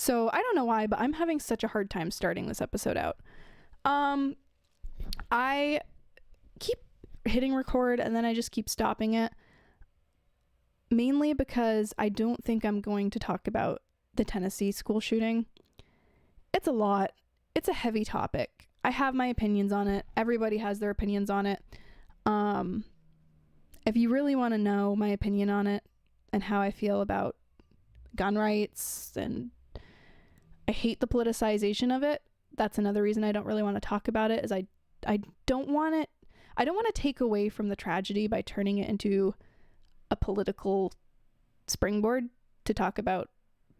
So I don't know why, but I'm having such a hard time starting this episode out. I keep hitting record and then I just keep stopping it. Mainly because I don't think I'm going to talk about the Tennessee school shooting. It's a lot. It's a heavy topic. I have my opinions on it. Everybody has their opinions on it. If you really want to know my opinion on it and how I feel about gun rights, and I hate the politicization of it. That's another reason I don't really want to talk about it, is I don't want to take away from the tragedy by turning it into a political springboard to talk about,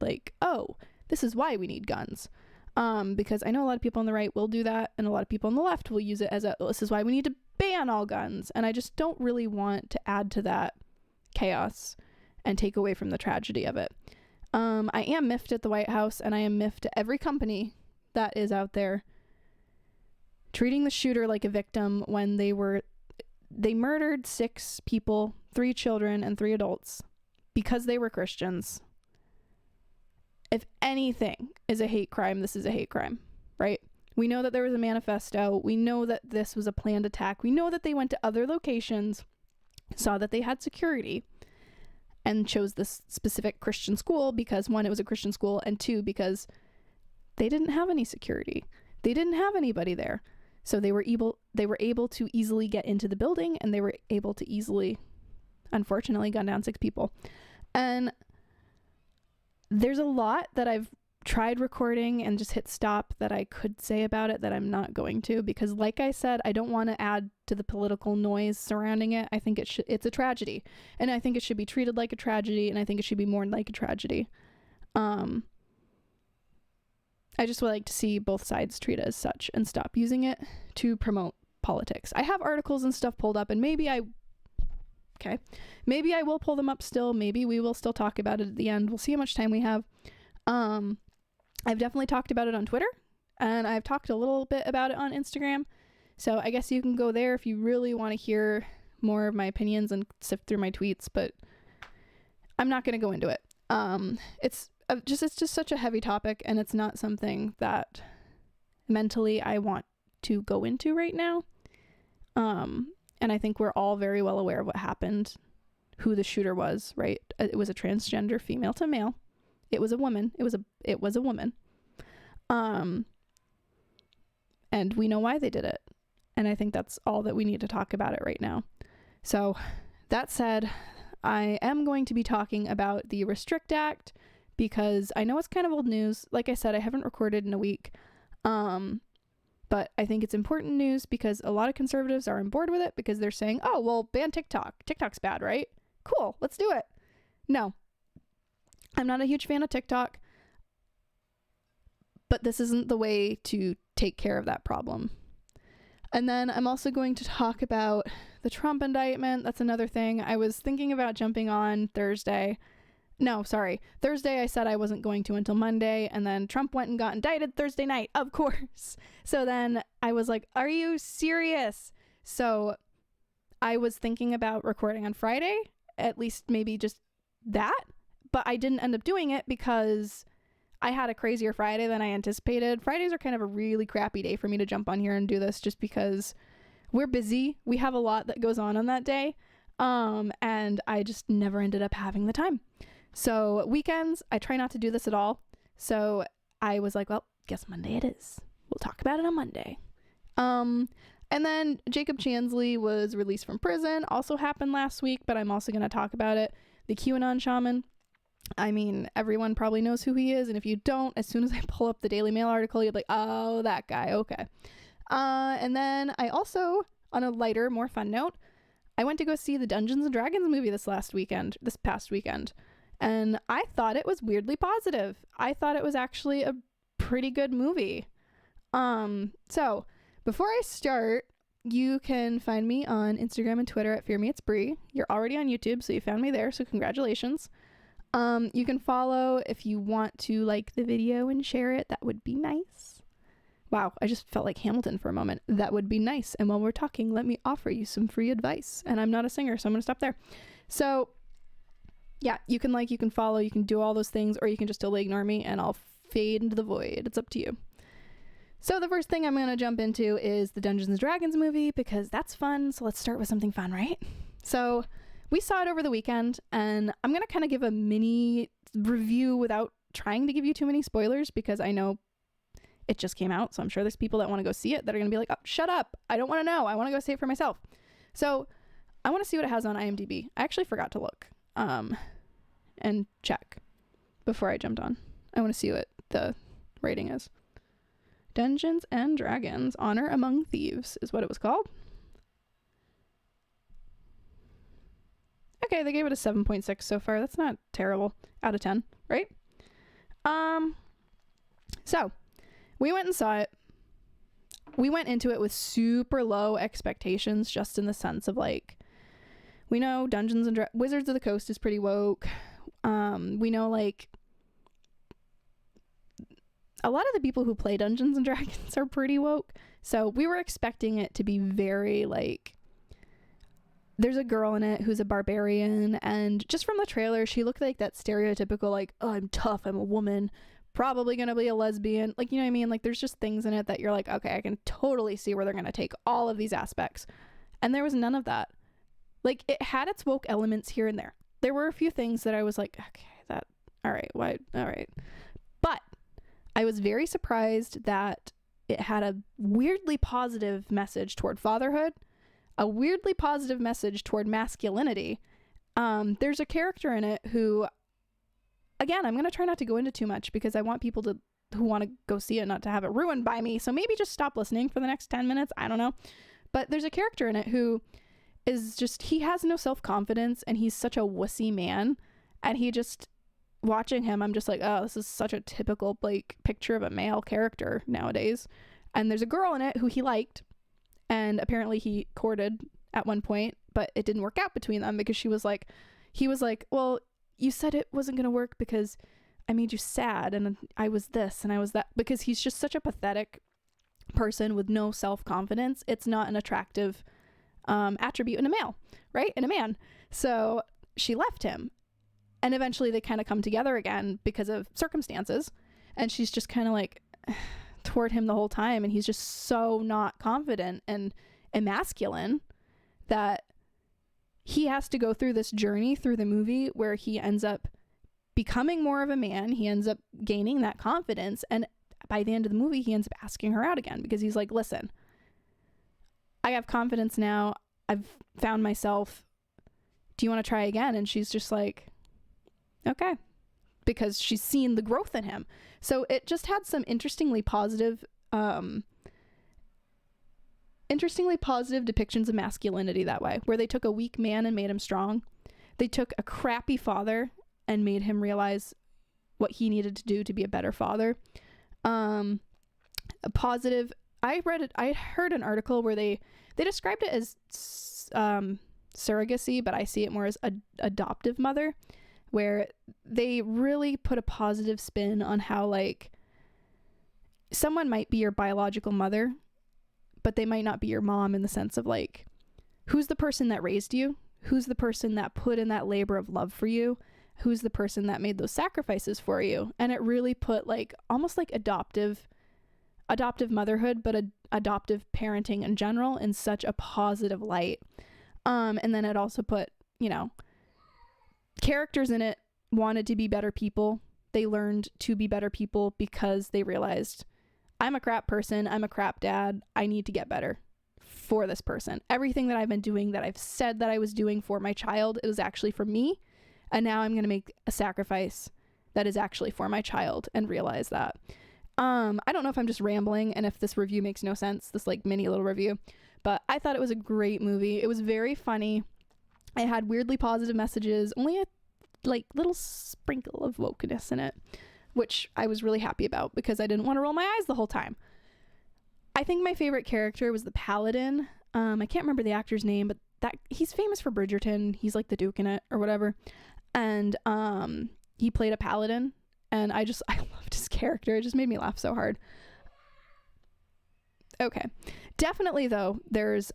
like, oh, this is why we need guns. Because I know a lot of people on the right will do that, and a lot of people on the left will use it as this is why we need to ban all guns. And I just don't really want to add to that chaos and take away from the tragedy of it. I am miffed at the White House, and I am miffed at every company that is out there treating the shooter like a victim when they murdered 6 people, 3 children and 3 adults, because they were Christians. If anything is a hate crime, this is a hate crime, right? We know that there was a manifesto. We know that this was a planned attack. We know that they went to other locations, saw that they had security, and chose this specific Christian school because, 1, it was a Christian school, and 2, because they didn't have any security. They didn't have anybody there. So they were able to easily get into the building, and they were able to easily, unfortunately, gun down 6 people. And there's a lot that I've tried recording and just hit stop that I could say about it that I'm not going to, because, like I said, I don't want to add to the political noise surrounding it. I think it's a tragedy, and I think it should be treated like a tragedy, and I think it should be mourned like a tragedy. I just would like to see both sides treat it as such and stop using it to promote politics. I have articles and stuff pulled up, and maybe I will pull them up still. Maybe we will still talk about it at the end. We'll see how much time we have. I've definitely talked about it on Twitter, and I've talked a little bit about it on Instagram. So I guess you can go there if you really want to hear more of my opinions and sift through my tweets, but I'm not going to go into it. It's just such a heavy topic, and it's not something that mentally I want to go into right now. And I think we're all very well aware of what happened, who the shooter was, right? It was a transgender female to male. It was a woman. It was a woman. And we know why they did it. And I think that's all that we need to talk about it right now. So that said, I am going to be talking about the Restrict Act, because I know it's kind of old news. Like I said, I haven't recorded in a week. But I think it's important news because a lot of conservatives are on board with it, because they're saying, oh, well, ban TikTok. TikTok's bad, right? Cool, let's do it. No, I'm not a huge fan of TikTok, but this isn't the way to take care of that problem. And then I'm also going to talk about the Trump indictment. That's another thing. I was thinking about jumping on Thursday. Thursday I said I wasn't going to until Monday, and then Trump went and got indicted Thursday night, of course. So then I was like, are you serious? So I was thinking about recording on Friday, at least maybe just that, but I didn't end up doing it because I had a crazier Friday than I anticipated. Fridays are kind of a really crappy day for me to jump on here and do this, just because we're busy. We have a lot that goes on that day. And I just never ended up having the time. So weekends, I try not to do this at all. So I was like, well, guess Monday it is. We'll talk about it on Monday. And then Jacob Chansley was released from prison. Also happened last week, but I'm also going to talk about it. The QAnon shaman. I mean, everyone probably knows who he is. And if you don't, as soon as I pull up the Daily Mail article, you'll be like, oh, that guy. Okay. And then I also, on a lighter, more fun note, I went to go see the Dungeons and Dragons movie this past weekend. And I thought it was weirdly positive. I thought it was actually a pretty good movie. So before I start, you can find me on Instagram and Twitter at fearmeitsbre. You're already on YouTube, so you found me there, so congratulations. You can follow if you want to like the video and share it. That would be nice. Wow, I just felt like Hamilton for a moment. That would be nice. And while we're talking, let me offer you some free advice. And I'm not a singer, so I'm going to stop there. So yeah, you can like, you can follow, you can do all those things, or you can just totally ignore me and I'll fade into the void. It's up to you. So the first thing I'm going to jump into is the Dungeons and Dragons movie, because that's fun. So let's start with something fun, right? So we saw it over the weekend, and I'm going to kind of give a mini review without trying to give you too many spoilers, because I know it just came out. So I'm sure there's people that want to go see it that are going to be like, oh, shut up. I don't want to know. I want to go see it for myself. So I want to see what it has on IMDb. I actually forgot to look and check before I jumped on. I want to see what the rating is. Dungeons and Dragons Honor Among Thieves is what it was called. Okay, they gave it a 7.6 so far. That's not terrible out of 10, right? So we went and saw it. We went into it with super low expectations, just in the sense of like, we know Dungeons and Wizards of the Coast is pretty woke. We know like a lot of the people who play Dungeons and Dragons are pretty woke. So we were expecting it to be very like, there's a girl in it who's a barbarian, and just from the trailer, she looked like that stereotypical like, oh, I'm tough, I'm a woman, probably gonna be a lesbian. Like, you know what I mean? Like, there's just things in it that you're like, okay, I can totally see where they're gonna take all of these aspects. And there was none of that. Like, it had its woke elements here and there. There were a few things that I was like, okay, all right. But I was very surprised that it had a weirdly positive message toward fatherhood, a weirdly positive message toward masculinity. There's a character in it who, again, I'm going to try not to go into too much, because I want people who want to go see it not to have it ruined by me. So maybe just stop listening for the next 10 minutes. I don't know. But there's a character in it who is just, he has no self-confidence, and he's such a wussy man. And he just, watching him, I'm just like, oh, this is such a typical like picture of a male character nowadays. And there's a girl in it who he liked, and apparently he courted at one point, but it didn't work out between them, because he was like, well, you said it wasn't going to work because I made you sad, and I was this and I was that, because he's just such a pathetic person with no self-confidence. It's not an attractive attribute in a male, right? In a man. So she left him, and eventually they kind of come together again because of circumstances, and she's just kind of like toward him the whole time, and he's just so not confident and emasculine that he has to go through this journey through the movie where he ends up becoming more of a man. He ends up gaining that confidence, and by the end of the movie, he ends up asking her out again, because he's like, listen, I have confidence now. I've found myself. Do you want to try again? And she's just like, okay, because she's seen the growth in him. So it just had some interestingly positive depictions of masculinity that way, where they took a weak man and made him strong. They took a crappy father and made him realize what he needed to do to be a better father. A positive, I heard an article where they described it as surrogacy, but I see it more as adoptive mother, where they really put a positive spin on how like someone might be your biological mother, but they might not be your mom, in the sense of like, who's the person that raised you? Who's the person that put in that labor of love for you? Who's the person that made those sacrifices for you? And it really put like almost like adoptive motherhood, but adoptive parenting in general in such a positive light. And then it also put, you know, characters in it wanted to be better people. They learned to be better people because they realized, I'm a crap person, I'm a crap dad, I need to get better for this person. Everything that I've been doing, that I've said that I was doing for my child, it was actually for me, and now I'm going to make a sacrifice that is actually for my child, and realize that. I don't know if I'm just rambling and if this review makes no sense, this like mini little review, but I thought it was a great movie. It was very funny. It had weirdly positive messages, only a like little sprinkle of wokeness in it, which I was really happy about, because I didn't want to roll my eyes the whole time. I think my favorite character was the paladin. I can't remember the actor's name, but that he's famous for Bridgerton. He's like the Duke in it or whatever. And he played a paladin, and I loved his character. It just made me laugh so hard. Okay. Definitely though, there's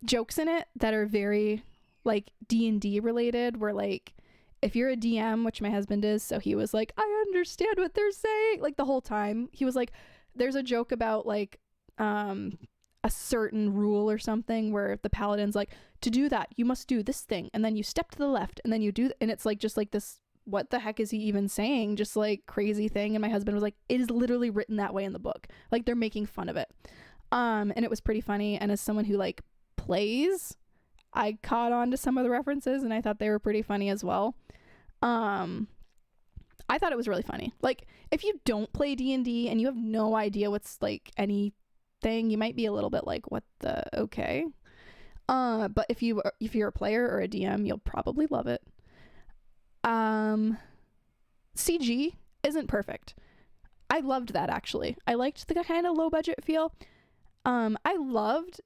jokes in it that are very like D&D related, where like if you're a DM, which my husband is, so he was like, I understand what they're saying, like the whole time. He was like, there's a joke about like a certain rule or something where the paladin's like, to do that you must do this thing, and then you step to the left, and then you do and it's like just like this, what the heck is he even saying, just like crazy thing. And my husband was like, it is literally written that way in the book, like they're making fun of it. And it was pretty funny, and as someone who like plays, I caught on to some of the references and I thought they were pretty funny as well. I thought it was really funny. Like, if you don't play D&D and you have no idea what's like anything, you might be a little bit like, what the okay. But if you're a player or a DM, you'll probably love it. CG isn't perfect. I loved that, actually. I liked the kind of low budget feel. I loved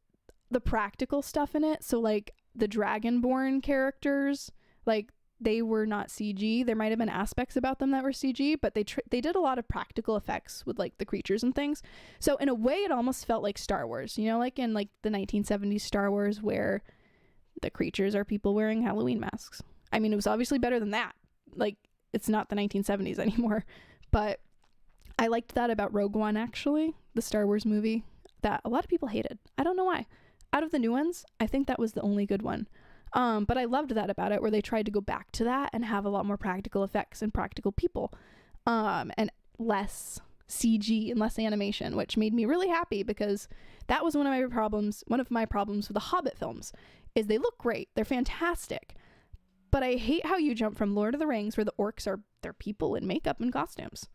the practical stuff in it. So like the Dragonborn characters, like they were not CG. There might have been aspects about them that were CG, but they did a lot of practical effects with like the creatures and things. So in a way, it almost felt like Star Wars, you know, like in like the 1970s Star Wars, where the creatures are people wearing Halloween masks. I mean, it was obviously better than that. Like, it's not the 1970s anymore, but I liked that about Rogue One, actually, the Star Wars movie that a lot of people hated. I don't know why. Out of the new ones, I think that was the only good one. But I loved that about it, where they tried to go back to that and have a lot more practical effects and practical people, and less CG and less animation, which made me really happy, because that was one of my problems. One of my problems with the Hobbit films is they look great. They're fantastic. But I hate how you jump from Lord of the Rings, where the orcs they're people in makeup and costumes,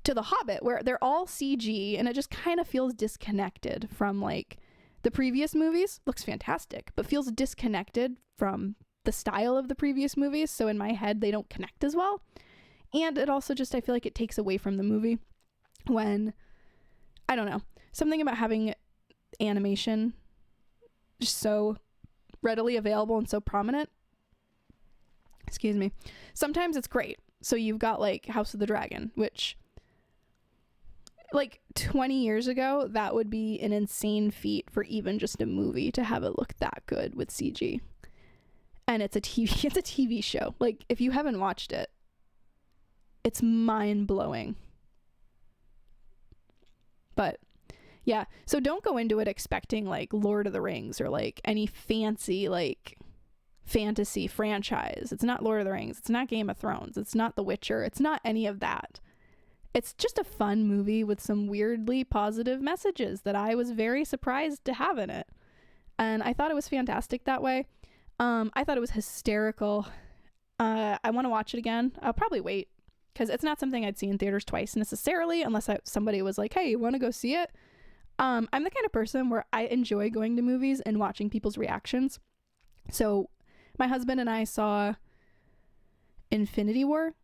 to the Hobbit, where they're all CG, and it just kind of feels disconnected from like the previous movies. Looks fantastic, but feels disconnected from the style of the previous movies. So in my head, they don't connect as well. And it also just, I feel like it takes away from the movie when, I don't know, something about having animation just so readily available and so prominent. Excuse me. Sometimes it's great. So you've got like House of the Dragon, which like 20 years ago, that would be an insane feat for even just a movie to have it look that good with CG. And it's a TV show. Like, if you haven't watched it, it's mind-blowing. But yeah, so don't go into it expecting like Lord of the Rings or like any fancy like fantasy franchise. It's not Lord of the Rings. It's not Game of Thrones. It's not The Witcher. It's not any of that. It's just a fun movie with some weirdly positive messages that I was very surprised to have in it. And I thought it was fantastic that way. I thought it was hysterical. I want to watch it again. I'll probably wait, because it's not something I'd see in theaters twice necessarily, unless somebody was like, hey, you want to go see it? I'm the kind of person where I enjoy going to movies and watching people's reactions. So my husband and I saw Infinity War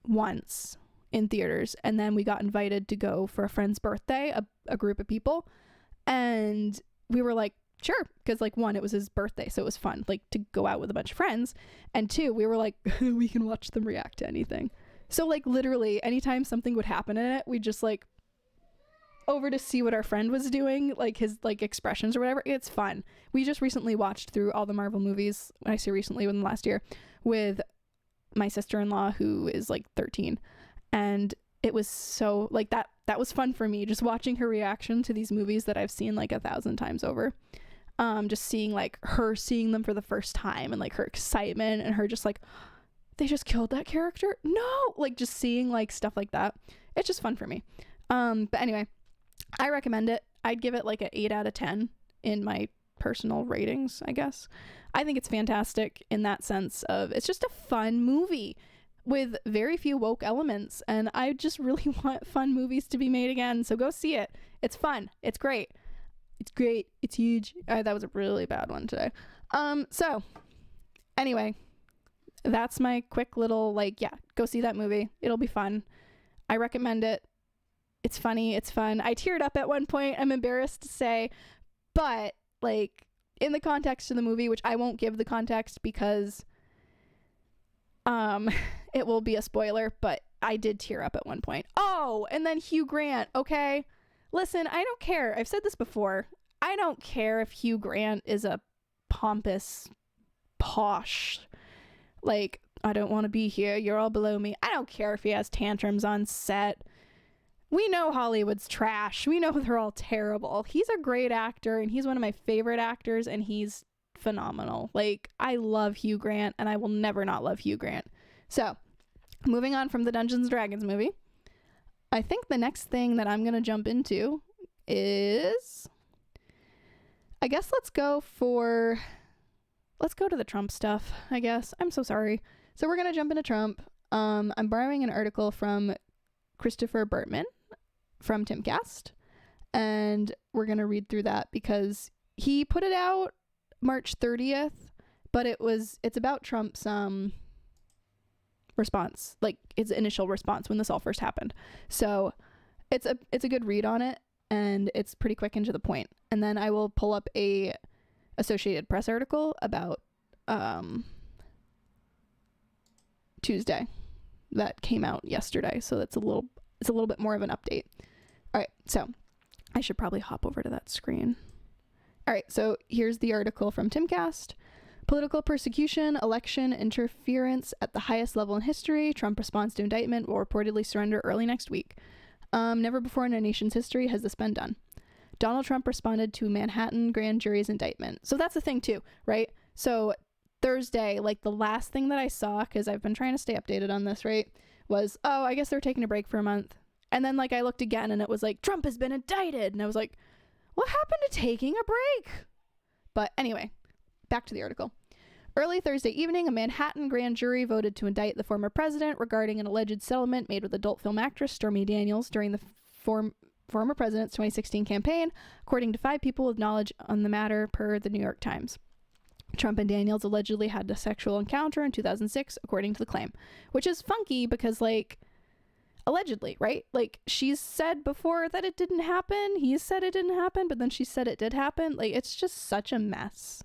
once in theaters, and then we got invited to go for a friend's birthday, a group of people, and we were like, sure, because like, one, it was his birthday, so it was fun like to go out with a bunch of friends, and two, we were like, we can watch them react to anything. So like literally anytime something would happen in it, we just like over to see what our friend was doing, like his like expressions or whatever. It's fun. We just recently watched through all the Marvel movies, when I say recently, within the last year, with my sister-in-law, who is like 13, and it was so like that was fun for me, just watching her reaction to these movies that I've seen like 1,000 times over. Just seeing like her seeing them for the first time, and like her excitement, and her just like, they just killed that character, no, like just seeing like stuff like that. It's just fun for me. But anyway, I recommend it. I'd give it like an 8 out of 10 in my personal ratings, I guess. I think it's fantastic in that sense of, it's just a fun movie with very few woke elements, and I just really want fun movies to be made again. So go see it. It's fun. It's great. It's great. It's huge. That was a really bad one today. So anyway, that's my quick little like, yeah, go see that movie. It'll be fun. I recommend it. It's funny. It's fun. I teared up at one point, I'm embarrassed to say, but like in the context of the movie, which I won't give the context because it will be a spoiler, but I did tear up at one point. Oh, and then Hugh Grant. Okay. Listen, I don't care. I've said this before. I don't care if Hugh Grant is a pompous, posh, like I don't want to be here. You're all below me. I don't care if he has tantrums on set. We know Hollywood's trash. We know they're all terrible. He's a great actor, and he's one of my favorite actors, and he's phenomenal. Like, I love Hugh Grant, and I will never not love Hugh Grant. So, moving on from the Dungeons & Dragons movie, I think the next thing that I'm going to jump into is, I guess let's go to the Trump stuff, I guess. I'm so sorry. So we're going to jump into Trump. I'm borrowing an article from Christopher Bertman from Timcast, and we're going to read through that because he put it out March 30th, but it's about Trump's response, like his initial response when this all first happened. So it's a good read on it, and it's pretty quick and to the point. And then I will pull up a Associated Press article about Tuesday that came out yesterday, so it's a little bit more of an update. All right, so I should probably hop over to that screen. All right, so here's the article from Timcast. Political persecution, election interference at the highest level in history. Trump responds to indictment will reportedly surrender early next week. Never before in our nation's history has this been done. Donald Trump responded to Manhattan grand jury's indictment. So that's the thing too, right? So Thursday, like the last thing that I saw, because I've been trying to stay updated on this, right, was, oh, I guess they're taking a break for a month. And then like I looked again and it was like, Trump has been indicted. And I was like, what happened to taking a break? But anyway, back to the article. Early Thursday evening, a Manhattan grand jury voted to indict the former president regarding an alleged settlement made with adult film actress Stormy Daniels during the former president's 2016 campaign, according to 5 people with knowledge on the matter per the New York Times. Trump and Daniels allegedly had a sexual encounter in 2006, according to the claim, which is funky because, like, allegedly, right? Like, she's said before that it didn't happen. He's said it didn't happen, but then she said it did happen. Like, it's just such a mess.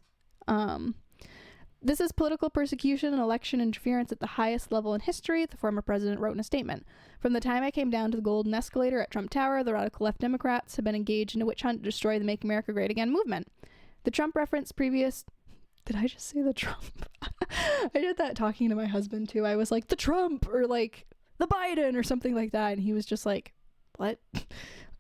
This is political persecution and election interference at the highest level in history, the former president wrote in a statement. From the time I came down to the golden escalator at Trump Tower, the radical left Democrats have been engaged in a witch hunt to destroy the Make America Great Again movement. The Trump reference previous... Did I just say the Trump? I did that talking to my husband too. I was like, the Trump, or like the Biden or something like that. And he was just like, what?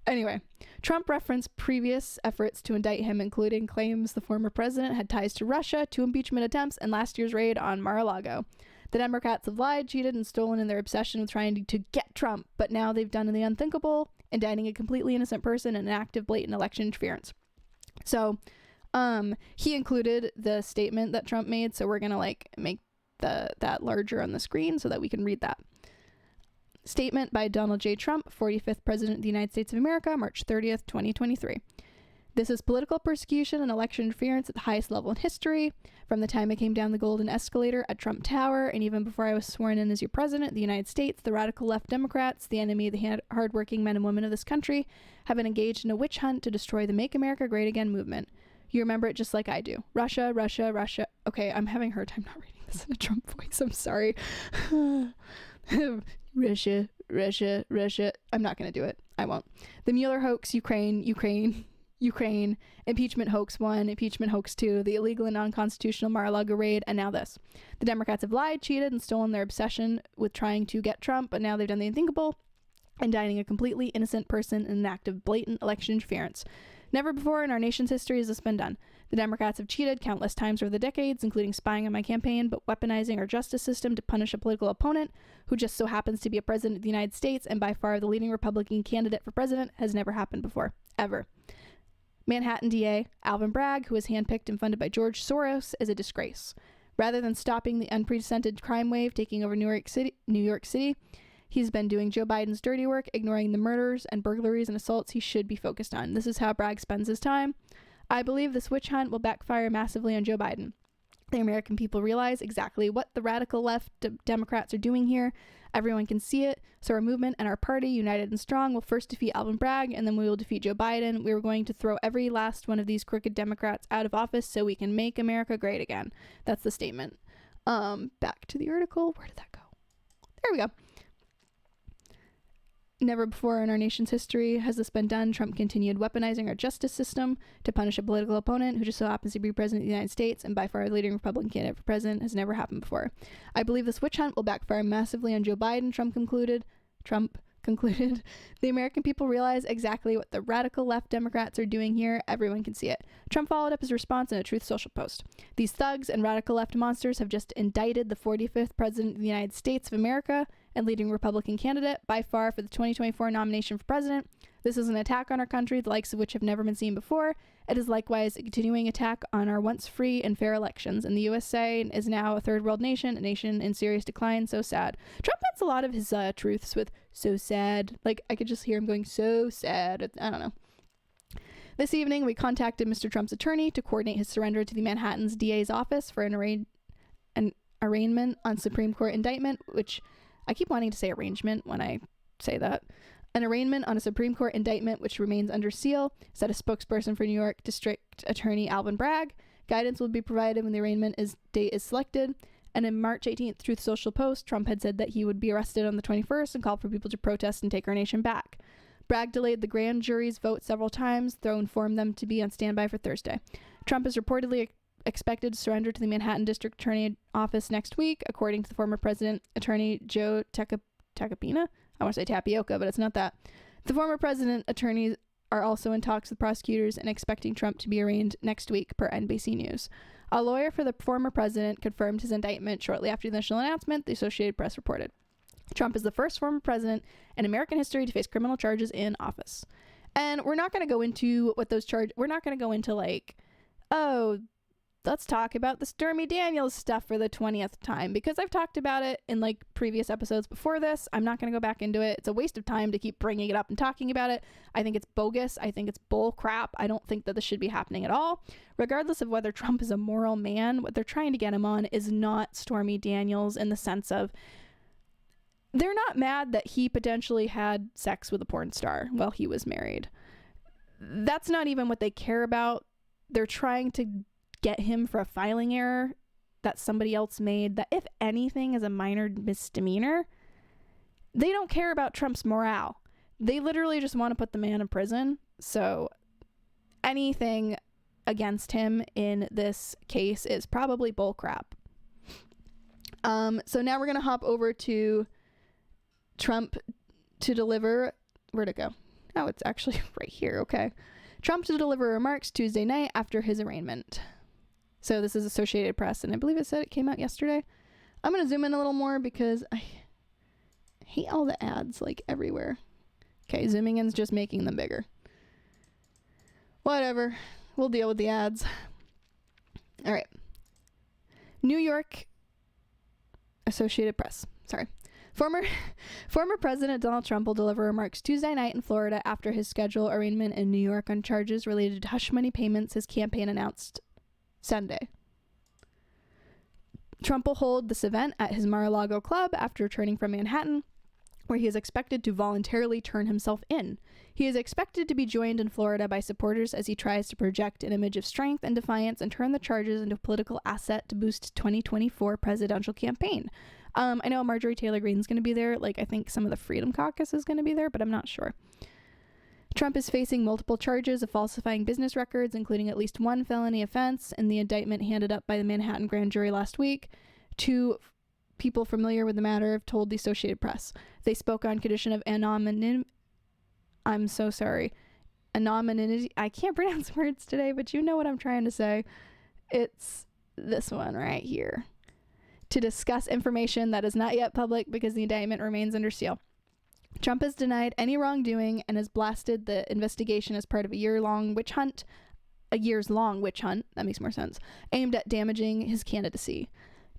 Anyway, Trump referenced previous efforts to indict him, including claims the former president had ties to Russia, 2 impeachment attempts, and last year's raid on Mar-a-Lago. The Democrats have lied, cheated, and stolen in their obsession with trying to get Trump, but now they've done the unthinkable, indicting a completely innocent person in an active, blatant election interference. So, he included the statement that Trump made, so we're gonna like make that larger on the screen so that we can read that. Statement by Donald J. Trump, 45th President of the United States of America, March 30th, 2023. This is political persecution and election interference at the highest level in history. From the time I came down the golden escalator at Trump Tower, and even before I was sworn in as your president of the United States, the radical left Democrats, the enemy of the hardworking men and women of this country, have been engaged in a witch hunt to destroy the Make America Great Again movement. You remember it just like I do. Russia, Russia, Russia. Okay, I'm having a hard time not reading this in a Trump voice. I'm sorry. Russia, Russia, Russia. I'm not going to do it. I won't. The Mueller hoax, Ukraine, impeachment hoax 1, impeachment hoax 2, the illegal and non-constitutional Mar-a-Lago raid, and now this. The Democrats have lied, cheated, and stolen their obsession with trying to get Trump, but now they've done the unthinkable, indicting a completely innocent person in an act of blatant election interference. Never before in our nation's history has this been done. The Democrats have cheated countless times over the decades, including spying on my campaign, but weaponizing our justice system to punish a political opponent who just so happens to be a president of the United States and by far the leading Republican candidate for president has never happened before. Ever. Manhattan DA Alvin Bragg, who was handpicked and funded by George Soros, is a disgrace. Rather than stopping the unprecedented crime wave taking over New York City, he's been doing Joe Biden's dirty work, ignoring the murders and burglaries and assaults he should be focused on. This is how Bragg spends his time. I believe this witch hunt will backfire massively on Joe Biden. The American people realize exactly what the radical left Democrats are doing here. Everyone can see it. So our movement and our party, united and strong, will first defeat Alvin Bragg, and then we will defeat Joe Biden. We are going to throw every last one of these crooked Democrats out of office so we can make America great again. That's the statement. Back to the article. Where did that go? There we go. Never before in our nation's history has this been done. Trump continued weaponizing our justice system to punish a political opponent who just so happens to be president of the United States and by far the leading Republican candidate for president. Has never happened before. I believe this witch hunt will backfire massively on Joe Biden, Trump concluded. The American people realize exactly what the radical left Democrats are doing here. Everyone can see it. Trump followed up his response in a Truth Social post. These thugs and radical left monsters have just indicted the 45th president of the United States of America and leading Republican candidate by far for the 2024 nomination for president. This is an attack on our country, the likes of which have never been seen before. It is likewise a continuing attack on our once free and fair elections. And the USA is now a third world nation, a nation in serious decline. So sad. Trump hits a lot of his truths with so sad. Like, I could just hear him going so sad. I don't know. This evening, we contacted Mr. Trump's attorney to coordinate his surrender to the Manhattan's DA's office for an arraignment on Supreme Court indictment, which I keep wanting to say arrangement when I say that. An arraignment on a Supreme Court indictment which remains under seal, said a spokesperson for New York District Attorney Alvin Bragg. Guidance will be provided when the arraignment date is selected. And in March 18th Truth Social post, Trump had said that he would be arrested on the 21st and called for people to protest and take our nation back. Bragg delayed the grand jury's vote several times, though informed them to be on standby for Thursday. Trump is reportedly expected to surrender to the Manhattan District Attorney Office next week, according to the former president, attorney Joe Tacopina. I want to say tapioca, but it's not that. The former president attorneys are also in talks with prosecutors and expecting Trump to be arraigned next week, per NBC News. A lawyer for the former president confirmed his indictment shortly after the initial announcement, the Associated Press reported. Trump is the first former president in American history to face criminal charges in office. And we're not going to go into what those charges... We're not going to go into like, oh, let's talk about the Stormy Daniels stuff for the 20th time, because I've talked about it in like previous episodes before this. I'm not going to go back into it. It's a waste of time to keep bringing it up and talking about it. I think it's bogus. I think it's bull crap. I don't think that this should be happening at all. Regardless of whether Trump is a moral man, what they're trying to get him on is not Stormy Daniels, in the sense of they're not mad that he potentially had sex with a porn star while he was married. That's not even what they care about. They're trying to get him for a filing error that somebody else made, that if anything is a minor misdemeanor. They don't care about Trump's morale. They literally just want to put the man in prison. So anything against him in this case is probably bullcrap. So now we're going to hop over to Trump to deliver... Where'd it go? Oh, it's actually right here. Okay. Trump to deliver remarks Tuesday night after his arraignment. So this is Associated Press, and I believe it said it came out yesterday. I'm going to zoom in a little more because I hate all the ads, like, everywhere. Okay, zooming in is just making them bigger. Whatever. We'll deal with the ads. All right. New York Associated Press. Sorry. Former President Donald Trump will deliver remarks Tuesday night in Florida after his scheduled arraignment in New York on charges related to hush money payments his campaign announced Sunday. Trump will hold this event at his Mar-a-Lago club after returning from Manhattan, where he is expected to voluntarily turn himself in. He is expected to be joined in Florida by supporters as he tries to project an image of strength and defiance and turn the charges into a political asset to boost 2024 presidential campaign. I know Marjorie Taylor Greene's going to be there. Like, I think some of the Freedom Caucus is going to be there, but I'm not sure. Trump is facing multiple charges of falsifying business records, including at least one felony offense in the indictment handed up by the Manhattan grand jury last week. Two people familiar with the matter have told the Associated Press. They spoke on condition of anonymity. I'm so sorry. Anonymity. I can't pronounce words today, but you know what I'm trying to say. It's this one right here. To discuss information that is not yet public because the indictment remains under seal. Trump has denied any wrongdoing and has blasted the investigation as part of a years-long witch hunt, that makes more sense, aimed at damaging his candidacy.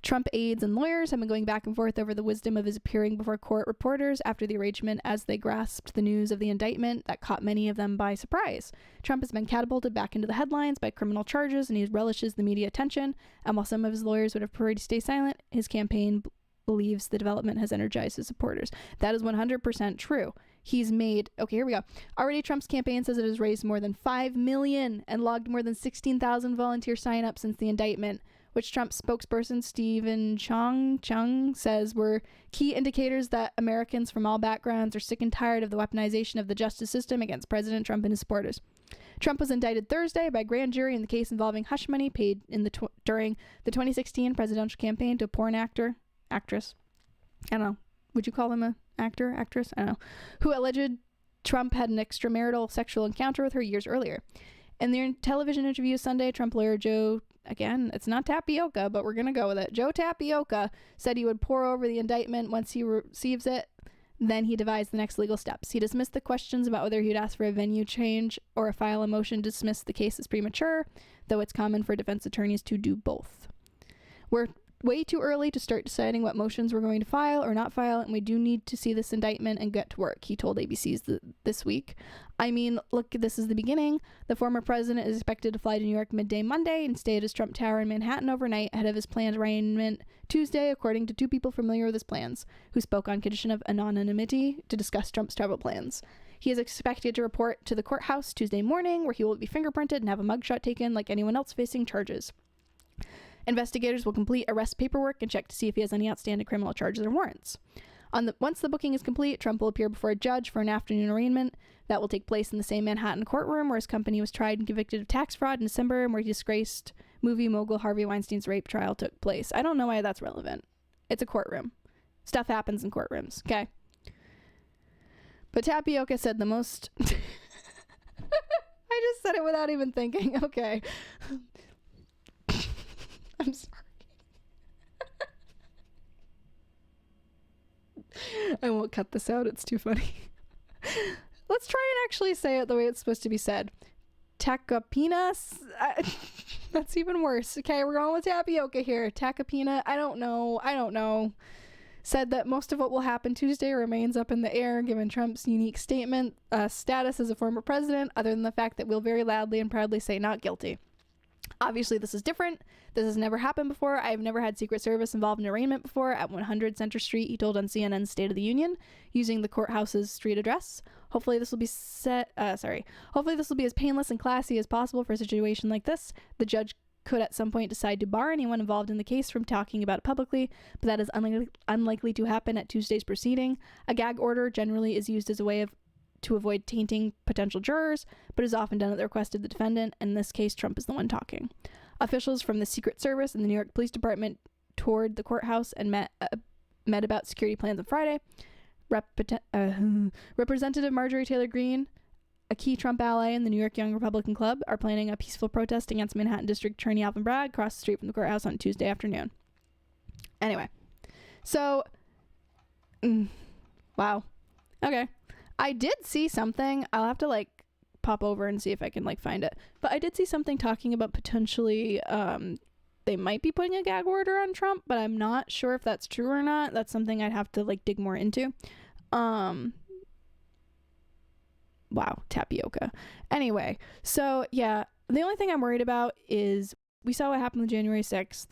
Trump aides and lawyers have been going back and forth over the wisdom of his appearing before court reporters after the arraignment as they grasped the news of the indictment that caught many of them by surprise. Trump has been catapulted back into the headlines by criminal charges, and he relishes the media attention, and while some of his lawyers would have preferred to stay silent, his campaign believes the development has energized his supporters. That is 100% true. He's made... Okay, here we go. Already, Trump's campaign says it has raised more than $5 million and logged more than 16,000 volunteer sign-ups since the indictment, which Trump spokesperson Stephen Chung says were key indicators that Americans from all backgrounds are sick and tired of the weaponization of the justice system against President Trump and his supporters. Trump was indicted Thursday by grand jury in the case involving hush money paid during the 2016 presidential campaign to a porn actress. I don't know. Would you call them an actor, actress? I don't know. Who alleged Trump had an extramarital sexual encounter with her years earlier. In their television interview Sunday, Trump lawyer Joe, again, it's not Tapioca, but we're going to go with it. Joe Tapioca said he would pore over the indictment once he receives it. Then he devised the next legal steps. He dismissed the questions about whether he'd ask for a venue change or file a motion to dismiss the case as premature, though it's common for defense attorneys to do both. We're way too early to start deciding what motions we're going to file or not file, and we do need to see this indictment and get to work, he told ABC's this week. I mean, look, this is the beginning. The former president is expected to fly to New York midday Monday and stay at his Trump Tower in Manhattan overnight ahead of his planned arraignment Tuesday, according to two people familiar with his plans, who spoke on condition of anonymity to discuss Trump's travel plans. He is expected to report to the courthouse Tuesday morning, where he will be fingerprinted and have a mugshot taken like anyone else facing charges. Investigators will complete arrest paperwork and check to see if he has any outstanding criminal charges or warrants. Once the booking is complete, Trump will appear before a judge for an afternoon arraignment that will take place in the same Manhattan courtroom where his company was tried and convicted of tax fraud in December and where disgraced movie mogul Harvey Weinstein's rape trial took place. I don't know why that's relevant. It's a courtroom. Stuff happens in courtrooms, okay? But Tapioca said the most... I just said it without even thinking. Okay. I'm sorry. I won't cut this out. It's too funny. Let's try and actually say it the way it's supposed to be said. Tacopina? That's even worse. Okay, we're going with Tapioca here. Tacopina? I don't know. Said that most of what will happen Tuesday remains up in the air given Trump's unique status as a former president, other than the fact that we'll very loudly and proudly say not guilty. Obviously, this is different. This has never happened before. I've never had Secret Service involved in arraignment before. At 100 Center Street, he told on CNN's State of the Union, using the courthouse's street address. Hopefully this will be as painless and classy as possible for a situation like this. The judge could at some point decide to bar anyone involved in the case from talking about it publicly, but that is unlikely to happen at Tuesday's proceeding. A gag order generally is used as a way to avoid tainting potential jurors, but is often done at the request of the defendant. In this case, Trump is the one talking. Officials from the Secret Service and the New York Police Department toured the courthouse and met about security plans on Friday. Representative Marjorie Taylor Greene, a key Trump ally in the New York Young Republican Club, are planning a peaceful protest against Manhattan District Attorney Alvin Bragg across the street from the courthouse on Tuesday afternoon. Anyway, so, wow. Okay. I did see something. I'll have to pop over and see if I can find it. But I did see something talking about potentially they might be putting a gag order on Trump, but I'm not sure if that's true or not. That's something I'd have to dig more into. Wow, Tapioca. Anyway, so yeah, the only thing I'm worried about is we saw what happened on January 6th,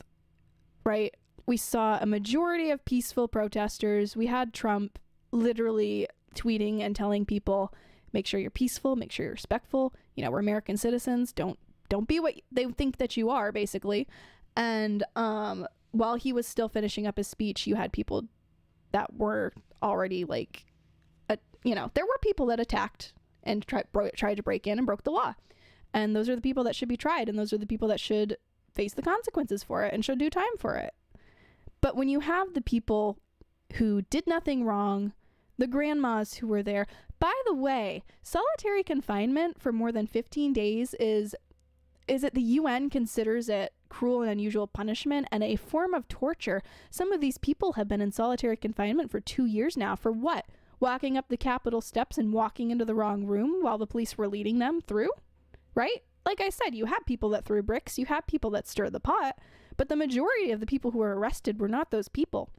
right? We saw a majority of peaceful protesters. We had Trump literally tweeting and telling people, make sure you're peaceful, make sure you're respectful, we're American citizens, don't be what they think that you are, basically. And while he was still finishing up his speech, you had people that were already there were people that attacked and tried to break in and broke the law, and those are the people that should be tried, and those are the people that should face the consequences for it and should do time for it. But when you have the people who did nothing wrong, the grandmas who were there. By the way, solitary confinement for more than 15 days is it the UN considers it cruel and unusual punishment and a form of torture. Some of these people have been in solitary confinement for 2 years now. For what? Walking up the Capitol steps and walking into the wrong room while the police were leading them through? Right? Like I said, you had people that threw bricks, you had people that stirred the pot, but the majority of the people who were arrested were not those people.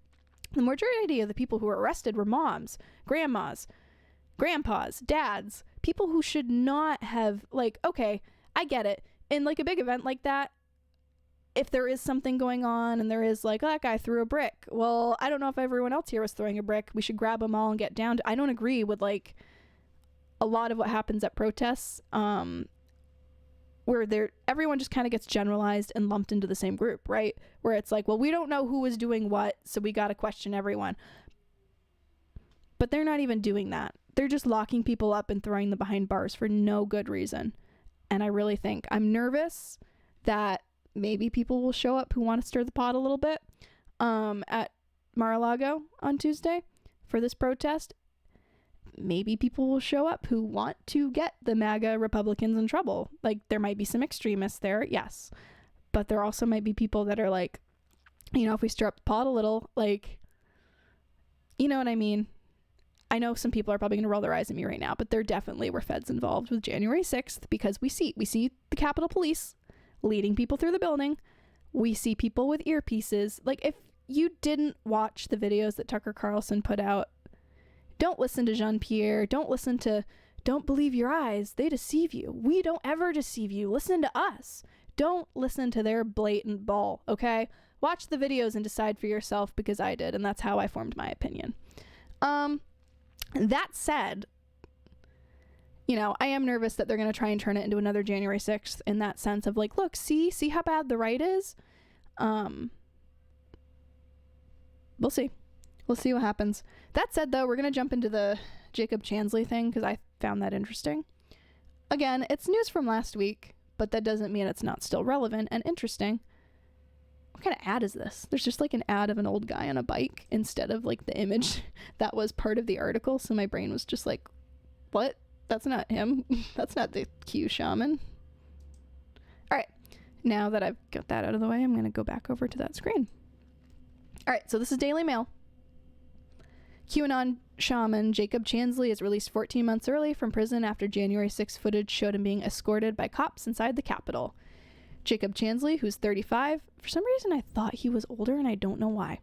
The majority of the people who were arrested were moms, grandmas, grandpas, dads, people who should not have, okay, I get it. In a big event like that, if there is something going on and there is that guy threw a brick, well, I don't know if everyone else here was throwing a brick. We should grab them all and get down to, I don't agree with a lot of what happens at protests. where everyone just kind of gets generalized and lumped into the same group, right? Where it's like, well, we don't know who was doing what, so we got to question everyone. But they're not even doing that. They're just locking people up and throwing them behind bars for no good reason. And I really think I'm nervous that maybe people will show up who want to stir the pot a little bit at Mar-a-Lago on Tuesday for this protest. Maybe people will show up who want to get the MAGA Republicans in trouble. Like, there might be some extremists there, yes. But there also might be people that are like, you know, if we stir up the pot a little, like, you know what I mean? I know some people are probably going to roll their eyes at me right now, but there definitely were feds involved with January 6th because we see the Capitol Police leading people through the building. We see people with earpieces. Like, if you didn't watch the videos that Tucker Carlson put out, don't listen to Jean-Pierre. Don't believe your eyes. They deceive you. We don't ever deceive you. Listen to us. Don't listen to their blatant bull, okay? Watch the videos and decide for yourself, because I did, and that's how I formed my opinion. That said, you know, I am nervous that they're going to try and turn it into another January 6th in that sense of like, look, see how bad the right is? We'll see. We'll see what happens. That said, though, we're going to jump into the Jacob Chansley thing because I found that interesting. Again, it's news from last week, but that doesn't mean it's not still relevant and interesting. What kind of ad is this? There's just like an ad of an old guy on a bike instead of like the image that was part of the article. So my brain was just like, what? That's not him. That's not the Q Shaman. All right. Now that I've got that out of the way, I'm going to go back over to that screen. All right. So this is Daily Mail. QAnon shaman Jacob Chansley is released 14 months early from prison after January 6 footage showed him being escorted by cops inside the Capitol. Jacob Chansley, who's 35, for some reason I thought he was older and I don't know why,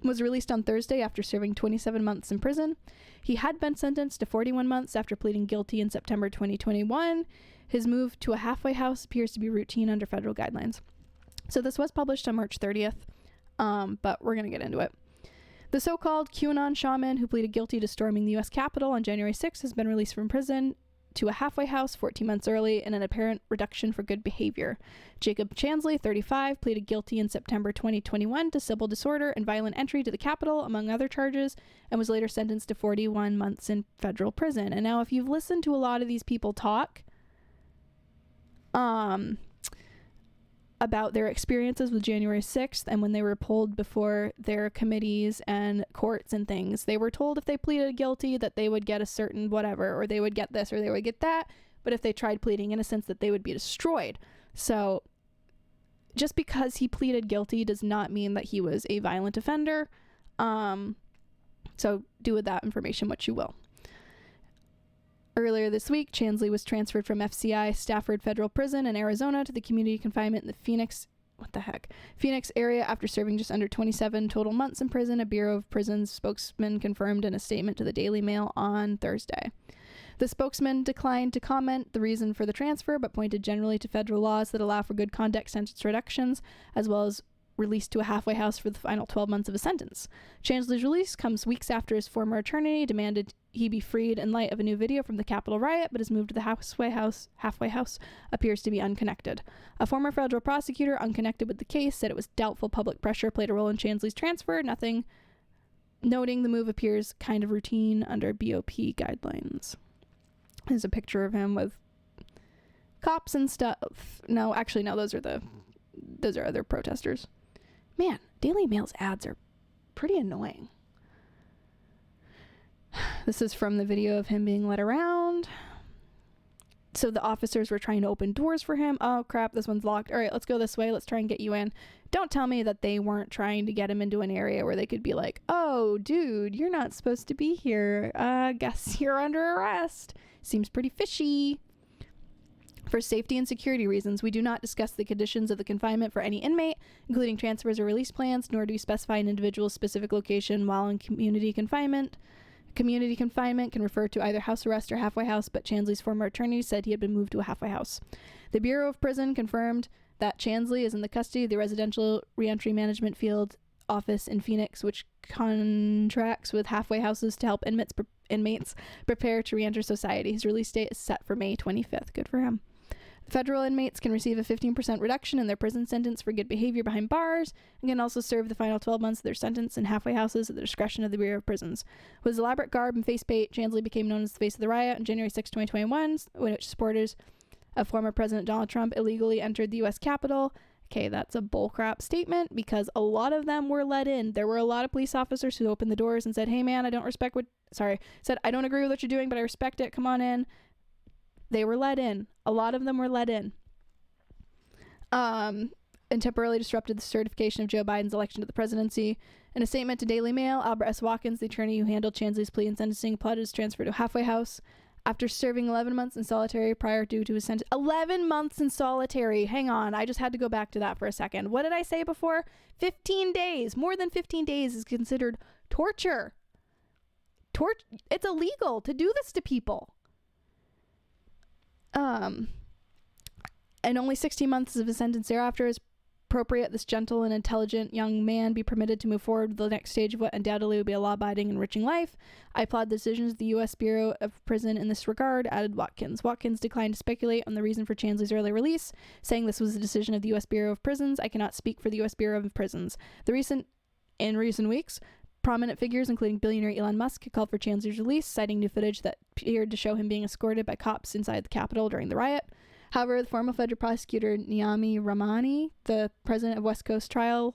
was released on Thursday after serving 27 months in prison. He had been sentenced to 41 months after pleading guilty in September 2021. His move to a halfway house appears to be routine under federal guidelines. So this was published on March 30th, but we're going to get into it. The so-called QAnon shaman who pleaded guilty to storming the U.S. Capitol on January 6th has been released from prison to a halfway house 14 months early in an apparent reduction for good behavior. Jacob Chansley, 35, pleaded guilty in September 2021 to civil disorder and violent entry to the Capitol, among other charges, and was later sentenced to 41 months in federal prison. And now if you've listened to a lot of these people talk about their experiences with January 6th and when they were pulled before their committees and courts and things, they were told if they pleaded guilty that they would get a certain whatever, or they would get this or they would get that, but if they tried pleading innocence that they would be destroyed. So just because he pleaded guilty does not mean that he was a violent offender. So do with that information what you will. Earlier this week, Chansley was transferred from FCI Stafford Federal Prison in Arizona to the community confinement in the Phoenix area after serving just under 27 total months in prison, a Bureau of Prisons spokesman confirmed in a statement to the Daily Mail on Thursday. The spokesman declined to comment the reason for the transfer, but pointed generally to federal laws that allow for good conduct sentence reductions, as well as released to a halfway house for the final 12 months of a sentence. Chansley's release comes weeks after his former attorney demanded he be freed in light of a new video from the Capitol riot, but his move to the halfway house appears to be unconnected. A former federal prosecutor unconnected with the case said it was doubtful public pressure played a role in Chansley's transfer, noting the move appears kind of routine under BOP guidelines. There's a picture of him with cops and stuff. No, those are other protesters. Man, Daily Mail's ads are pretty annoying. This is from the video of him being led around. So the officers were trying to open doors for him. Oh crap, this one's locked. All right, let's go this way. Let's try and get you in. Don't tell me that they weren't trying to get him into an area where they could be like, oh, dude, you're not supposed to be here. Guess you're under arrest. Seems pretty fishy. For safety and security reasons, we do not discuss the conditions of the confinement for any inmate, including transfers or release plans, nor do we specify an individual's specific location while in community confinement. Community confinement can refer to either house arrest or halfway house, but Chansley's former attorney said he had been moved to a halfway house. The Bureau of Prison confirmed that Chansley is in the custody of the Residential Reentry Management Field Office in Phoenix, which contracts with halfway houses to help inmates prepare to reenter society. His release date is set for May 25th. Good for him. Federal inmates can receive a 15% reduction in their prison sentence for good behavior behind bars and can also serve the final 12 months of their sentence in halfway houses at the discretion of the Bureau of Prisons. With his elaborate garb and face paint, Chansley became known as the face of the riot on January 6, 2021, when which supporters of former President Donald Trump illegally entered the U.S. Capitol. Okay, that's a bullcrap statement because a lot of them were let in. There were a lot of police officers who opened the doors and said, hey man, I don't agree with what you're doing, but I respect it. Come on in. They were let in. A lot of them were let in. And temporarily disrupted the certification of Joe Biden's election to the presidency. In a statement to Daily Mail, Albert S. Watkins, the attorney who handled Chansley's plea and sentencing, applauded his transfer to a halfway house after serving 11 months in solitary prior due to his sentence. 11 months in solitary. Hang on. I just had to go back to that for a second. What did I say before? 15 days. More than 15 days is considered torture. It's illegal to do this to people. And only 16 months of his sentence thereafter is appropriate. This gentle and intelligent young man be permitted to move forward to the next stage of what undoubtedly will be a law-abiding, enriching life. I applaud the decisions of the U.S. Bureau of Prison in this regard, added Watkins. Watkins declined to speculate on the reason for Chansley's early release, saying this was a decision of the U.S. Bureau of Prisons. I cannot speak for the U.S. Bureau of Prisons. In recent weeks, prominent figures, including billionaire Elon Musk, called for Chansley's release, citing new footage that appeared to show him being escorted by cops inside the Capitol during the riot. However, the former federal prosecutor Niyami Ramani, the president of West Coast trial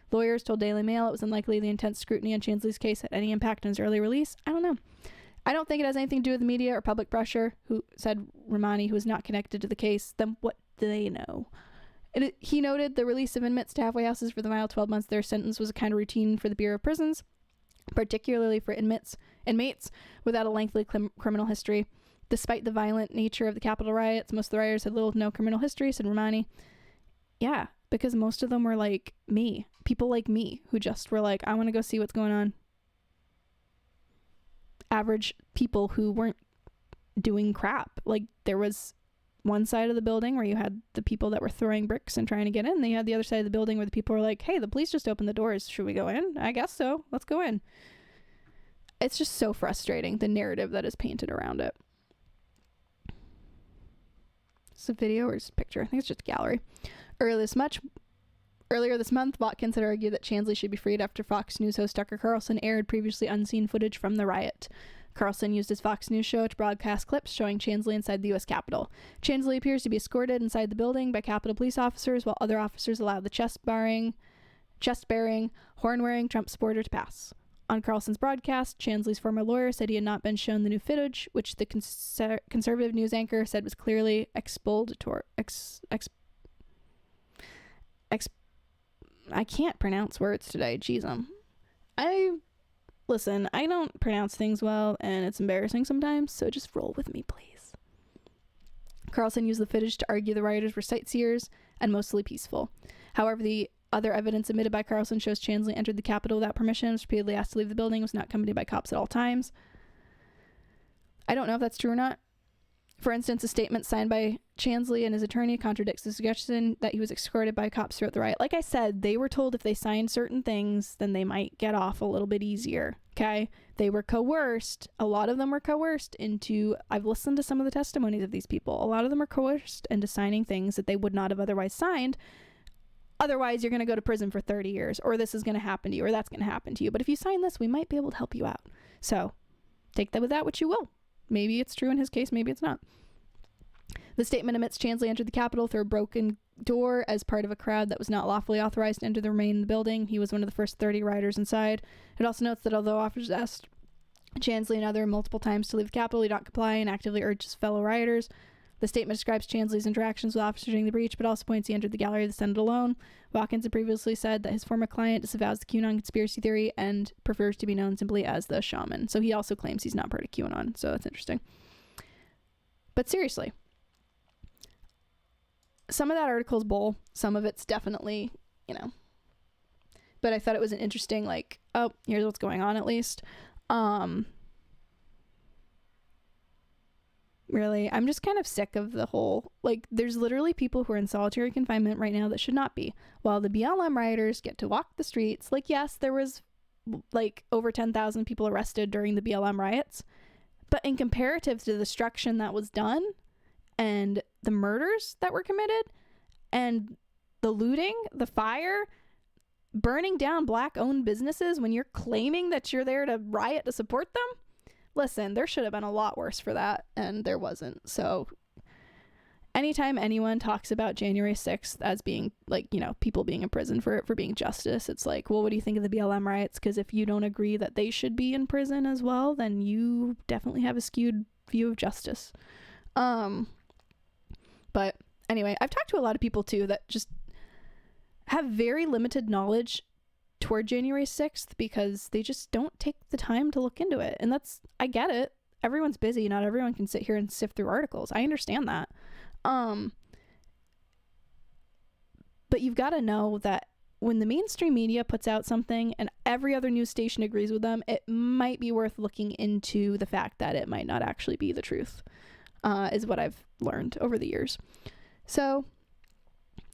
lawyers, told Daily Mail it was unlikely the intense scrutiny on Chansley's case had any impact on his early release. I don't know. I don't think it has anything to do with the media or public pressure, who said Ramani, who is not connected to the case. Then what do they know? He noted the release of inmates to halfway houses for the final 12 months of their sentence was a kind of routine for the Bureau of Prisons, particularly for inmates without a lengthy criminal history. Despite the violent nature of the Capitol riots, most of the rioters had little to no criminal history, said Ramani. Yeah, because most of them were like me. People like me who just were like, I want to go see what's going on. Average people who weren't doing crap. Like, there was one side of the building where you had the people that were throwing bricks and trying to get in. Then you had the other side of the building where the people were like, hey, the police just opened the doors. Should we go in? I guess so. Let's go in. It's just so frustrating, the narrative that is painted around it. It's a video or just a picture. I think it's just a gallery. Earlier this month, Watkins had argued that Chansley should be freed after Fox News host Tucker Carlson aired previously unseen footage from the riot. Carlson used his Fox News show to broadcast clips showing Chansley inside the U.S. Capitol. Chansley appears to be escorted inside the building by Capitol police officers, while other officers allow the chest-bearing, horn-wearing Trump supporter to pass. On Carlson's broadcast, Chansley's former lawyer said he had not been shown the new footage, which the conservative news anchor said was clearly exculpatory. I can't pronounce words today. Jeez, Listen, I don't pronounce things well, and it's embarrassing sometimes, so just roll with me, please. Carlson used the footage to argue the rioters were sightseers and mostly peaceful. However, the other evidence admitted by Carlson shows Chansley entered the Capitol without permission, was repeatedly asked to leave the building, was not accompanied by cops at all times. I don't know if that's true or not. For instance, a statement signed by Chansley and his attorney contradicts the suggestion that he was escorted by cops throughout the riot. Like I said, they were told if they signed certain things, then they might get off a little bit easier, okay? They were coerced. A lot of them were coerced into, I've listened to some of the testimonies of these people. A lot of them are coerced into signing things that they would not have otherwise signed. Otherwise, you're going to go to prison for 30 years, or this is going to happen to you, or that's going to happen to you. But if you sign this, we might be able to help you out. So take that with that which you will. Maybe it's true in his case, maybe it's not. The statement admits Chansley entered the Capitol through a broken door as part of a crowd that was not lawfully authorized to enter the remain of the building. He was one of the first 30 rioters inside. It also notes that although officers asked Chansley and other multiple times to leave the Capitol, he did not comply and actively urged his fellow rioters. The statement describes Chansley's interactions with officers during the breach, but also points he entered the gallery of the Senate alone. Watkins had previously said that his former client disavows the QAnon conspiracy theory and prefers to be known simply as the Shaman. So he also claims he's not part of QAnon, so that's interesting. But seriously, some of that article is bull. Some of it's definitely, but I thought it was an interesting, oh, here's what's going on at least. Really, I'm just kind of sick of the whole, there's literally people who are in solitary confinement right now that should not be, while the BLM rioters get to walk the streets. Yes, there was over 10,000 people arrested during the BLM riots, but in comparative to the destruction that was done and the murders that were committed and the looting, the fire, burning down Black-owned businesses when you're claiming that you're there to riot to support them? Listen, there should have been a lot worse for that, and there wasn't. So anytime anyone talks about January 6th as being, like, you know, people being in prison for being justice, it's like, well, what do you think of the BLM riots? Because if you don't agree that they should be in prison as well, then you definitely have a skewed view of justice. But anyway, I've talked to a lot of people too that just have very limited knowledge toward January 6th because they just don't take the time to look into it. And that's, I get it. Everyone's busy. Not everyone can sit here and sift through articles. I understand that. But you've got to know that when the mainstream media puts out something and every other news station agrees with them, it might be worth looking into the fact that it might not actually be the truth, is what I've learned over the years. So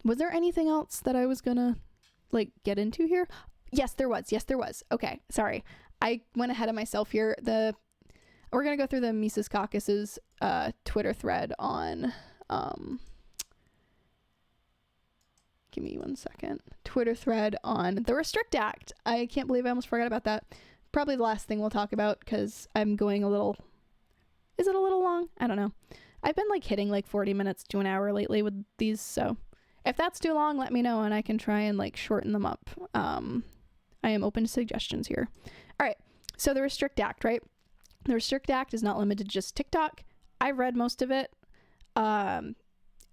was there anything else that I was gonna like get into here? Yes, there was. Okay, sorry. I went ahead of myself here. We're gonna go through the Mises Caucus's Twitter thread on give me 1 second. Twitter thread on the Restrict Act. I can't believe I almost forgot about that. Probably the last thing we'll talk about because I'm going a little... Is it a little long? I don't know. I've been like hitting like 40 minutes to an hour lately with these, so if that's too long, let me know and I can try and like shorten them up. I am open to suggestions here. All right, so the Restrict Act, right? The Restrict Act is not limited to just TikTok. I've read most of it.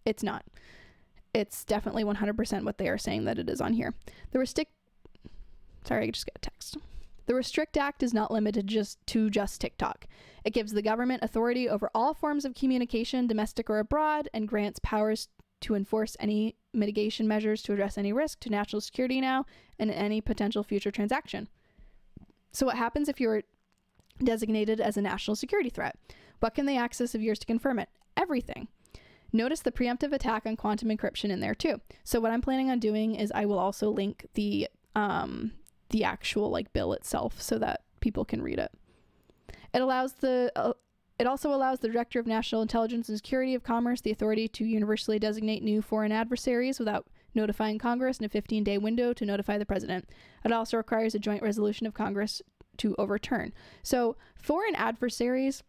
It's not. It's definitely 100% what they are saying that it is on here. Sorry, I just got a text. The Restrict Act is not limited to just TikTok. It gives the government authority over all forms of communication, domestic or abroad, and grants powers to enforce any mitigation measures to address any risk to national security now and any potential future transaction. So what happens if you're designated as a national security threat? What can they access of yours to confirm it? Everything. Notice the preemptive attack on quantum encryption in there too. So what I'm planning on doing is I will also link the actual like bill itself so that people can read it. It also allows the Director of National Intelligence and Security of Commerce the authority to universally designate new foreign adversaries without notifying Congress in a 15-day window to notify the President. It also requires a joint resolution of Congress to overturn. So foreign adversaries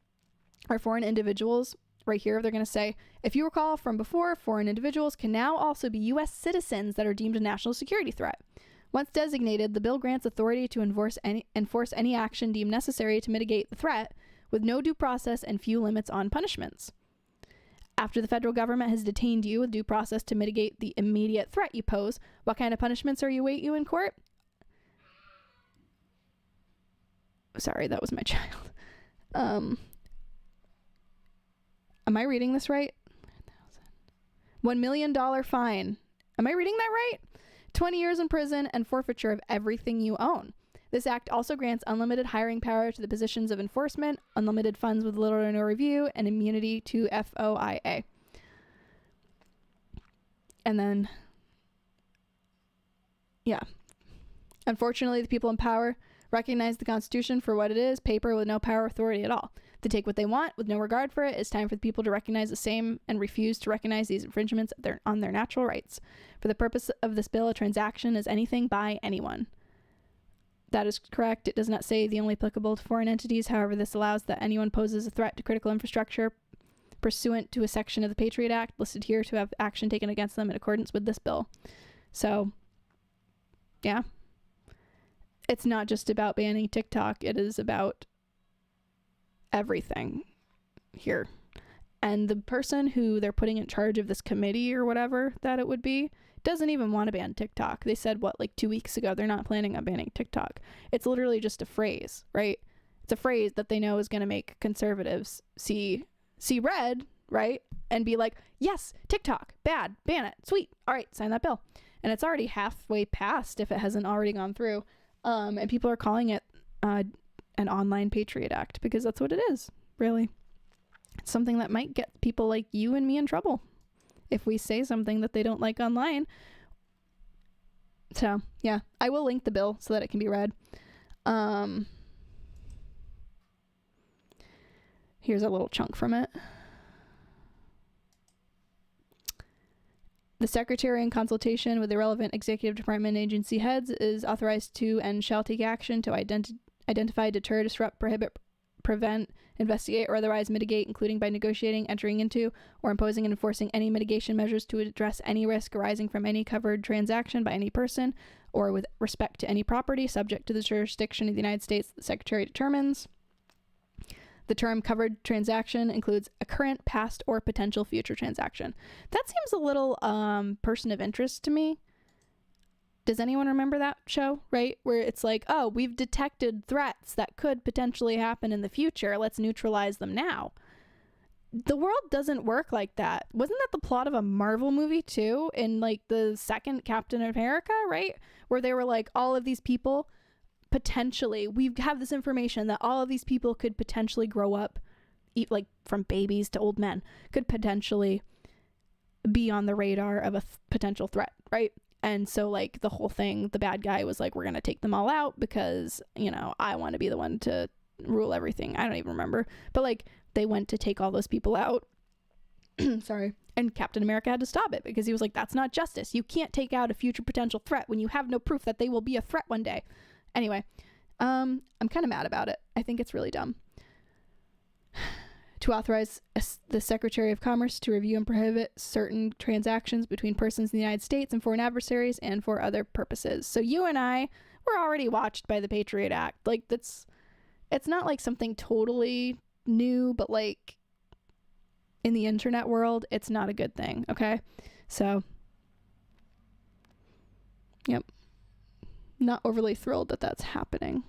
or foreign individuals, right here, they're going to say, if you recall from before, foreign individuals can now also be U.S. citizens that are deemed a national security threat. Once designated, the bill grants authority to enforce any action deemed necessary to mitigate the threat, with no due process and few limits on punishments. After the federal government has detained you with due process to mitigate the immediate threat you pose, what kind of punishments await you in court? Sorry, that was my child. Am I reading this right? $1 million fine. Am I reading that right? 20 years in prison and forfeiture of everything you own. This act also grants unlimited hiring power to the positions of enforcement, unlimited funds with little or no review, and immunity to FOIA. And then, yeah. Unfortunately, the people in power recognize the Constitution for what it is, paper with no power or authority at all. To take what they want with no regard for it, it's time for the people to recognize the same and refuse to recognize these infringements on their natural rights. For the purpose of this bill, a transaction is anything by anyone. That is correct. It does not say the only applicable to foreign entities. However, this allows that anyone poses a threat to critical infrastructure pursuant to a section of the Patriot Act listed here to have action taken against them in accordance with this bill. So, yeah. It's not just about banning TikTok. It is about everything here. And the person who they're putting in charge of this committee or whatever that it would be doesn't even want to ban TikTok. They said, 2 weeks ago, they're not planning on banning TikTok. It's literally just a phrase, right? It's a phrase that they know is going to make conservatives see red, right? And be like, yes, TikTok, bad, ban it, sweet. All right, sign that bill. And it's already halfway past if it hasn't already gone through. And people are calling it an online Patriot Act because that's what it is, really. It's something that might get people like you and me in trouble if we say something that they don't like online. So, yeah, I will link the bill so that it can be read. Here's a little chunk from it. The secretary, in consultation with the relevant executive department and agency heads, is authorized to and shall take action to identify, deter, disrupt, prohibit, prevent, investigate, or otherwise mitigate, including by negotiating, entering into, or imposing and enforcing any mitigation measures to address any risk arising from any covered transaction by any person or with respect to any property subject to the jurisdiction of the United States that the secretary determines. The term covered transaction includes a current, past, or potential future transaction. That seems a little person of interest to me. Does anyone remember that show, right? Where it's like, oh, we've detected threats that could potentially happen in the future. Let's neutralize them now. The world doesn't work like that. Wasn't that the plot of a Marvel movie too? In like the second Captain America, right? Where they were like, all of these people potentially, we have this information that all of these people could potentially grow up, eat like from babies to old men, could potentially be on the radar of a potential threat, right? And so like the whole thing, the bad guy was like, we're going to take them all out because, you know, I want to be the one to rule everything. I don't even remember. But like they went to take all those people out. Sorry. And Captain America had to stop it because he was like, that's not justice. You can't take out a future potential threat when you have no proof that they will be a threat one day. Anyway, I'm kind of mad about it. I think it's really dumb. To authorize the Secretary of Commerce to review and prohibit certain transactions between persons in the United States and foreign adversaries and for other purposes. So you and I were already watched by the Patriot Act. Like it's not like something totally new, but like in the internet world, it's not a good thing. Okay. So, yep. Not overly thrilled that that's happening.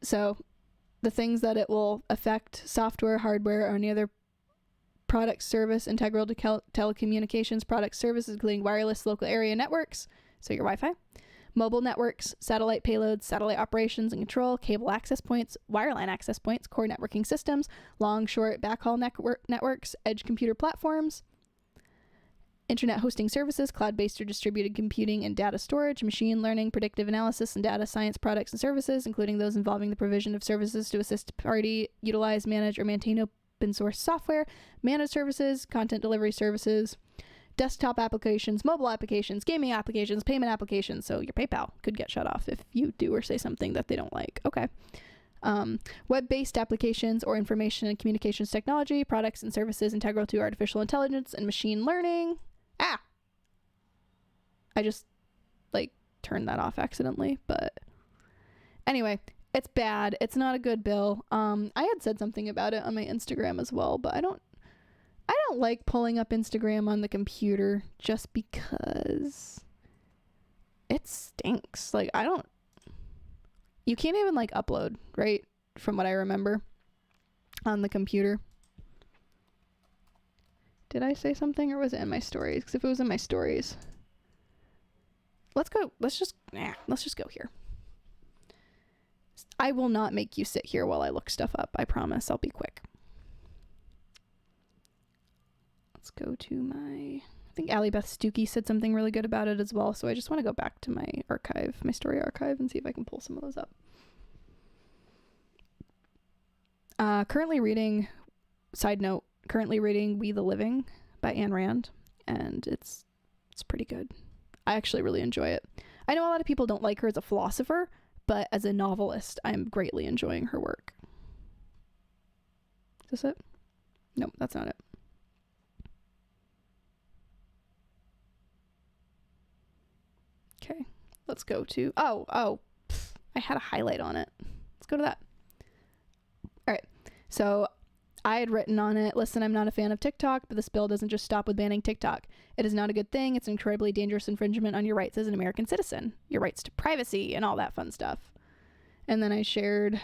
So the things that it will affect: software, hardware, or any other product, service integral to telecommunications product services, including wireless local area networks, so your Wi-Fi, mobile networks, satellite payloads, satellite operations and control, cable access points, wireline access points, core networking systems, long, short, backhaul networks, edge computer platforms, internet hosting services, cloud-based or distributed computing and data storage, machine learning, predictive analysis, and data science products and services, including those involving the provision of services to assist a party, utilize, manage, or maintain open source software, managed services, content delivery services, desktop applications, mobile applications, gaming applications, payment applications. So your PayPal could get shut off if you do or say something that they don't like. Okay. Web-based applications or information and communications technology, products and services integral to artificial intelligence and machine learning. I just like turned that off accidentally, but anyway, it's bad. It's not a good bill. I had said something about it on my Instagram as well, but I don't like pulling up Instagram on the computer just because it stinks. Like you can't even like upload, right? From what I remember on the computer. Did I say something or was it in my stories? Because if it was in my stories, let's just go here. I will not make you sit here while I look stuff up. I promise. I'll be quick. Let's go to I think Allie Beth Stuckey said something really good about it as well. So I just want to go back to my archive, my story archive, and see if I can pull some of those up. Currently reading We the Living by Ayn Rand, and it's pretty good. I actually really enjoy it. I know a lot of people don't like her as a philosopher, but as a novelist, I'm greatly enjoying her work. Is this it? Nope, that's not it. Okay, let's go to, I had a highlight on it. Let's go to that. All right, so I had written on it, listen, I'm not a fan of TikTok, but this bill doesn't just stop with banning TikTok. It is not a good thing. It's an incredibly dangerous infringement on your rights as an American citizen, your rights to privacy and all that fun stuff. And then I shared,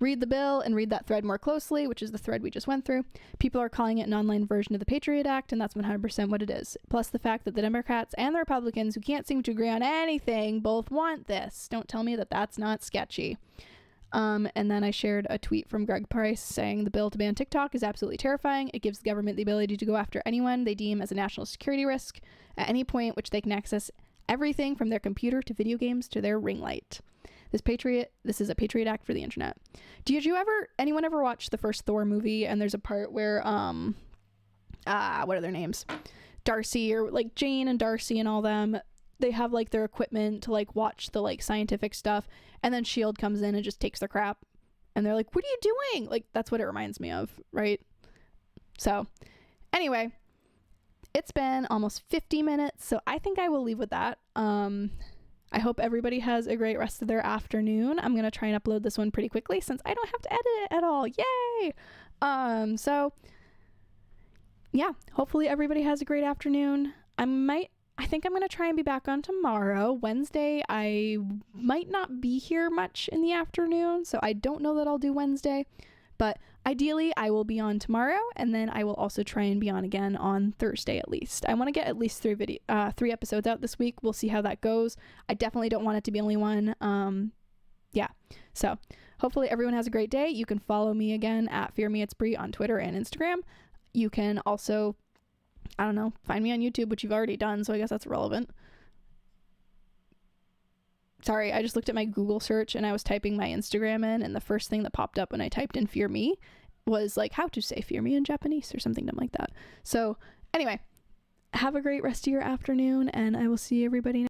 read the bill and read that thread more closely, which is the thread we just went through. People are calling it an online version of the Patriot Act, and that's 100% what it is. Plus the fact that the Democrats and the Republicans, who can't seem to agree on anything, both want this. Don't tell me that that's not sketchy. And then I shared a tweet from Greg Price saying the bill to ban TikTok is absolutely terrifying. It gives the government the ability to go after anyone they deem as a national security risk at any point, which they can access everything from their computer to video games to their ring light. This is a Patriot Act for the internet. Anyone ever watch the first Thor movie? And there's a part where what are their names? Darcy, or like Jane and Darcy and all them. They have like their equipment to like watch the like scientific stuff, and then Shield comes in and just takes their crap, and they're like, what are you doing? Like, that's what it reminds me of, right? So anyway, it's been almost 50 minutes, so I think I will leave with that. I hope everybody has a great rest of their afternoon. I'm gonna try and upload this one pretty quickly since I don't have to edit it at all. Yay! So yeah, hopefully everybody has a great afternoon. I think I'm going to try and be back on tomorrow. Wednesday, I might not be here much in the afternoon, so I don't know that I'll do Wednesday. But ideally, I will be on tomorrow, and then I will also try and be on again on Thursday at least. I want to get at least 3 episodes out this week. We'll see how that goes. I definitely don't want it to be only one. Yeah, so hopefully everyone has a great day. You can follow me again at fearmeitsbre on Twitter and Instagram. You can also, I don't know, find me on YouTube, which you've already done, so I guess that's relevant. Sorry, I just looked at my Google search and I was typing my Instagram in, and the first thing that popped up when I typed in fear me was like how to say fear me in Japanese or something dumb like that. So anyway, have a great rest of your afternoon, and I will see everybody next